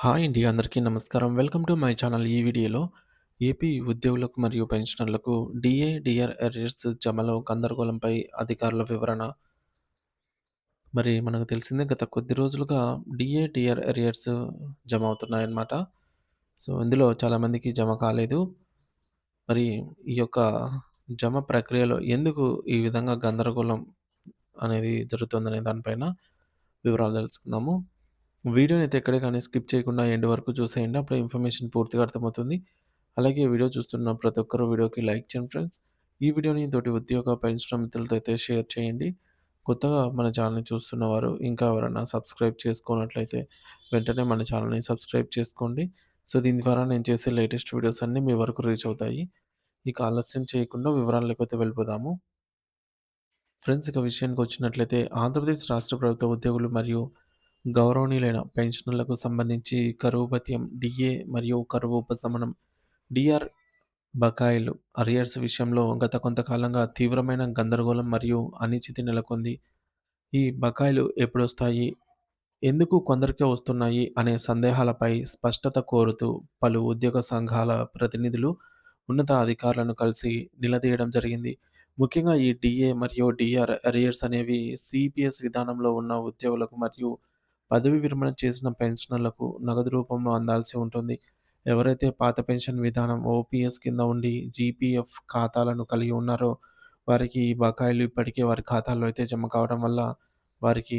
Hi అండి. అందరికీ నమస్కారం. Welcome to my channel. ఈ వీడియోలో ఏపీ ఉద్యోగులకు మరియు పెన్షనర్లకు డీఏ, డీఆర్ అరియర్స్ జమలో గందరగోళంపై అధికారుల వివరణ. మరి మనకు తెలిసిందే గత కొద్ది రోజులుగా డీఏ, డీఆర్ అరియర్స్ జమ అవుతున్నాయన్నమాట. సో, ఇందులో చాలామందికి జమ కాలేదు. మరి ఈ యొక్క జమ ప్రక్రియలో ఎందుకు ఈ విధంగా గందరగోళం అనేది జరుగుతుందనే దానిపైన వివరాలు తెలుసుకుందాము. వీడియోనైతే ఎక్కడే కానీ స్కిప్ చేయకుండా ఎండ్ వరకు చూసేయండి. అప్పుడే ఇన్ఫర్మేషన్ పూర్తిగా అర్థమవుతుంది. అలాగే వీడియో చూస్తున్న ప్రతి ఒక్కరు వీడియోకి లైక్ చేయండి ఫ్రెండ్స్. ఈ వీడియోని తోటి ఉద్యోగ పెన్షన్ మిత్రులతో అయితే షేర్ చేయండి. కొత్తగా మన ఛానల్‌ని చూస్తున్నవారు ఇంకా ఎవరైనా సబ్స్క్రైబ్ చేసుకోనట్లయితే వెంటనే మన ఛానల్‌ని సబ్స్క్రైబ్ చేసుకోండి. సో, దీని ద్వారా నేను చేసే లేటెస్ట్ వీడియోస్ అన్నీ మీ వరకు రీచ్ అవుతాయి. ఇక ఆలస్యం చేయకుండా వివరాల్లోకైతే వెళ్ళిపోదాము. ఫ్రెండ్స్, ఇక విషయానికొచ్చినట్లయితే ఆంధ్రప్రదేశ్ రాష్ట్ర ప్రభుత్వ ఉద్యోగులు మరియు గౌరవనీయులైన పెన్షనర్లకు సంబంధించి కరువు భత్యం, డీఏ మరియు కరువు ఉపశమనం, డీఆర్ బకాయిలు అరియర్స్ విషయంలో గత కొంతకాలంగా తీవ్రమైన గందరగోళం మరియు అనిశ్చితి నెలకొంది. ఈ బకాయిలు ఎప్పుడొస్తాయి? ఎందుకు కొందరికే వస్తున్నాయి అనే సందేహాలపై స్పష్టత కోరుతూ పలు ఉద్యోగ సంఘాల ప్రతినిధులు ఉన్నత అధికారులను కలిసి నిలదీయడం జరిగింది. ముఖ్యంగా ఈ డీఏ మరియు డీఆర్ అరియర్స్ అనేవి సిపిఎస్ విధానంలో ఉన్న ఉద్యోగులకు మరియు పదవి విరమణ చేసిన పెన్షనర్లకు నగదు రూపంలో అందాల్సి ఉంటుంది. ఎవరైతే పాత పెన్షన్ విధానం ఓపీఎస్ కింద ఉండి జీపీఎఫ్ ఖాతాలను కలిగి ఉన్నారో వారికి ఈ బకాయిలు ఇప్పటికే వారి ఖాతాల్లో అయితే జమ కావడం వల్ల వారికి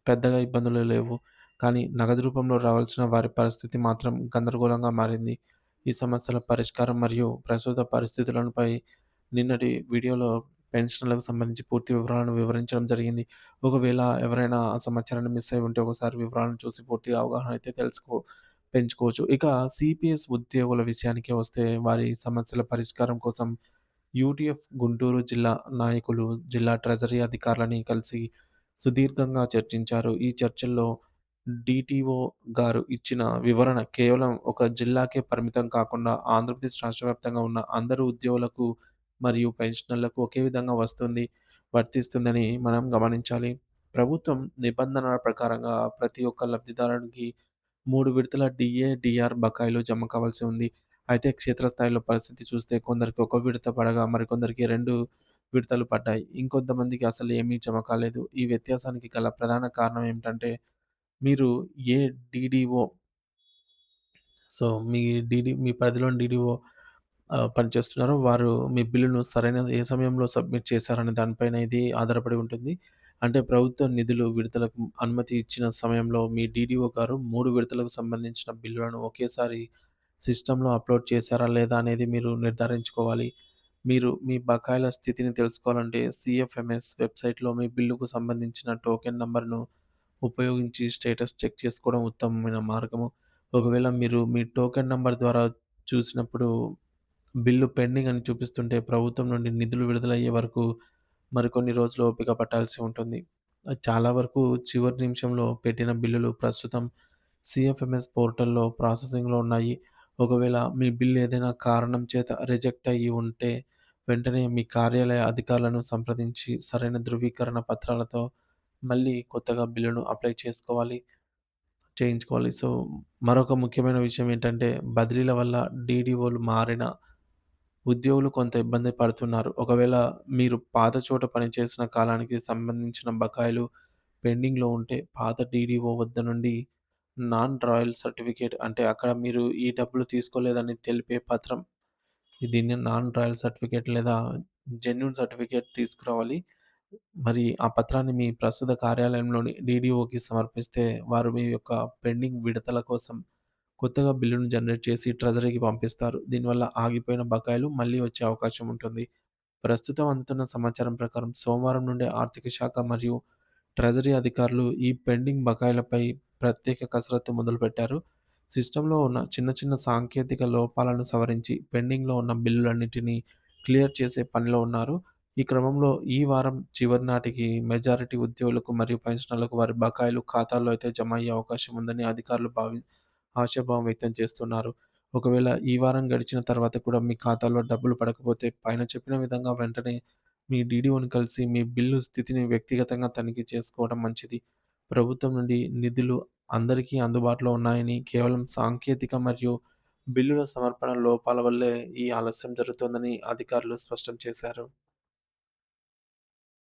పెద్దగా ఇబ్బందులు లేవు. కానీ నగదు రూపంలో రావాల్సిన వారి పరిస్థితి మాత్రం గందరగోళంగా మారింది. ఈ సమస్యల పరిష్కారం మరియు ప్రస్తుత పరిస్థితులపై నిన్నటి వీడియోలో పెన్షన్‌లకు సంబంధించి పూర్తి వివరాలను వివరించడం జరిగింది. ఒకవేళ ఎవరైనా ఆ సమాచారాన్ని మిస్ అయ్యి ఉంటే ఒకసారి వివరాలను చూసి పూర్తిగా అవగాహన అయితే పెంచుకోవచ్చు. ఇక సిపిఎస్ ఉద్యోగుల విషయానికి వస్తే వారి సమస్యల పరిష్కారం కోసం యూటీఎఫ్ గుంటూరు జిల్లా నాయకులు జిల్లా ట్రెజరీ అధికారులని కలిసి సుదీర్ఘంగా చర్చించారు. ఈ చర్చల్లో డీటీఓ గారు ఇచ్చిన వివరణ కేవలం ఒక జిల్లాకే పరిమితం కాకుండా ఆంధ్రప్రదేశ్ రాష్ట్ర వ్యాప్తంగా ఉన్న అందరు ఉద్యోగులకు మరియు పెన్షనర్లకు ఒకే విధంగా వర్తిస్తుందని మనం గమనించాలి. ప్రభుత్వం నిబంధనల ప్రకారంగా ప్రతి ఒక్క లబ్ధిదారునికి 3 విడతల డీఏ, డీఆర్ బకాయిలు జమ కావాల్సి ఉంది. అయితే క్షేత్రస్థాయిలో పరిస్థితి చూస్తే కొందరికి ఒక విడత పడగా మరికొందరికి 2 విడతలు పడ్డాయి. ఇంకొంతమందికి అసలు ఏమీ జమ కాలేదు. ఈ వ్యత్యాసానికి గల ప్రధాన కారణం ఏమిటంటే మీరు ఏ డీడీఓ సో, మీ పరిధిలోని డీడీఓ పనిచేస్తున్నారో వారు మీ బిల్లును సరైన ఏ సమయంలో సబ్మిట్ చేశారనే దానిపైన ఇది ఆధారపడి ఉంటుంది. అంటే ప్రభుత్వ నిధులు విడుదలకు అనుమతి ఇచ్చిన సమయంలో మీ డీడీఓ గారు 3 విడతలకు సంబంధించిన బిల్లులను ఒకేసారి సిస్టమ్‌లో అప్‌లోడ్ చేశారా లేదా అనేది మీరు నిర్ధారించుకోవాలి. మీరు మీ బకాయిల స్థితిని తెలుసుకోవాలంటే సీఎఫ్ఎంఎస్ వెబ్‌సైట్‌లో మీ బిల్లుకు సంబంధించిన టోకెన్ నంబర్‌ను ఉపయోగించి స్టేటస్ చెక్ చేసుకోవడం ఉత్తమమైన మార్గము. ఒకవేళ మీరు మీ టోకెన్ నంబర్ ద్వారా చూసినప్పుడు బిల్లు పెండింగ్ అని చూపిస్తుంటే ప్రభుత్వం నుండి నిధులు విడుదలయ్యే వరకు మరికొన్ని రోజులు ఓపిక పట్టాల్సి ఉంటుంది. చాలా వరకు చివరి నిమిషంలో పెట్టిన బిల్లులు ప్రస్తుతం సీఎఫ్ఎంఎస్ పోర్టల్‌లో ప్రాసెసింగ్‌లో ఉన్నాయి. ఒకవేళ మీ బిల్ ఏదైనా కారణం చేత రిజెక్ట్ అయ్యి ఉంటే వెంటనే మీ కార్యాలయ అధికారులను సంప్రదించి సరైన ధృవీకరణ పత్రాలతో మళ్ళీ కొత్తగా బిల్లును అప్లై చేయించుకోవాలి. సో, మరొక ముఖ్యమైన విషయం ఏంటంటే బదిలీల వల్ల డీడీఓలు మారిన ఉద్యోగులు కొంత ఇబ్బంది పడుతున్నారు. ఒకవేళ మీరు పాత చోట పనిచేసిన కాలానికి సంబంధించిన బకాయిలు పెండింగ్‌లో ఉంటే పాత డీడీఓ వద్ద నుండి నాన్ రాయల్ సర్టిఫికేట్ అంటే అక్కడ మీరు ఈ డబ్బులు తీసుకోలేదని తెలిపే పత్రం. దీన్ని నాన్ రాయల్ సర్టిఫికేట్ లేదా జెన్యూన్ సర్టిఫికేట్ తీసుకురావాలి. మరి ఆ పత్రాన్ని మీ ప్రస్తుత కార్యాలయంలోని డీడీఓకి సమర్పిస్తే వారు మీ యొక్క పెండింగ్ విడతల కోసం కొత్తగా బిల్లును జనరేట్ చేసి ట్రెజరీకి పంపిస్తారు. దీనివల్ల ఆగిపోయిన బకాయిలు మళ్ళీ వచ్చే అవకాశం ఉంటుంది. ప్రస్తుతం అందుతున్న సమాచారం ప్రకారం సోమవారం నుండే ఆర్థిక శాఖ మరియు ట్రెజరీ అధికారులు ఈ పెండింగ్ బకాయిలపై ప్రత్యేక కసరత్తు మొదలుపెట్టారు. సిస్టమ్‌లో ఉన్న చిన్న చిన్న సాంకేతిక లోపాలను సవరించి పెండింగ్‌లో ఉన్న బిల్లులన్నిటినీ క్లియర్ చేసే పనిలో ఉన్నారు. ఈ క్రమంలో ఈ వారం చివరి నాటికి మెజారిటీ ఉద్యోగులకు మరియు పెన్షనర్లకు వారి బకాయిలు ఖాతాల్లో అయితే జమ అయ్యే అవకాశం ఉందని అధికారులు ఆశాభావం వ్యక్తం చేస్తున్నారు. ఒకవేళ ఈ వారం గడిచిన తర్వాత కూడా మీ ఖాతాలో డబ్బులు పడకపోతే పైన చెప్పిన విధంగా వెంటనే మీ డీడీఓని కలిసి మీ బిల్లు స్థితిని వ్యక్తిగతంగా తనిఖీ చేసుకోవడం మంచిది. ప్రభుత్వం నుండి నిధులు అందరికీ అందుబాటులో ఉన్నాయని, కేవలం సాంకేతిక మరియు బిల్లుల సమర్పణ లోపాల వల్లే ఈ ఆలస్యం జరుగుతోందని అధికారులు స్పష్టం చేశారు.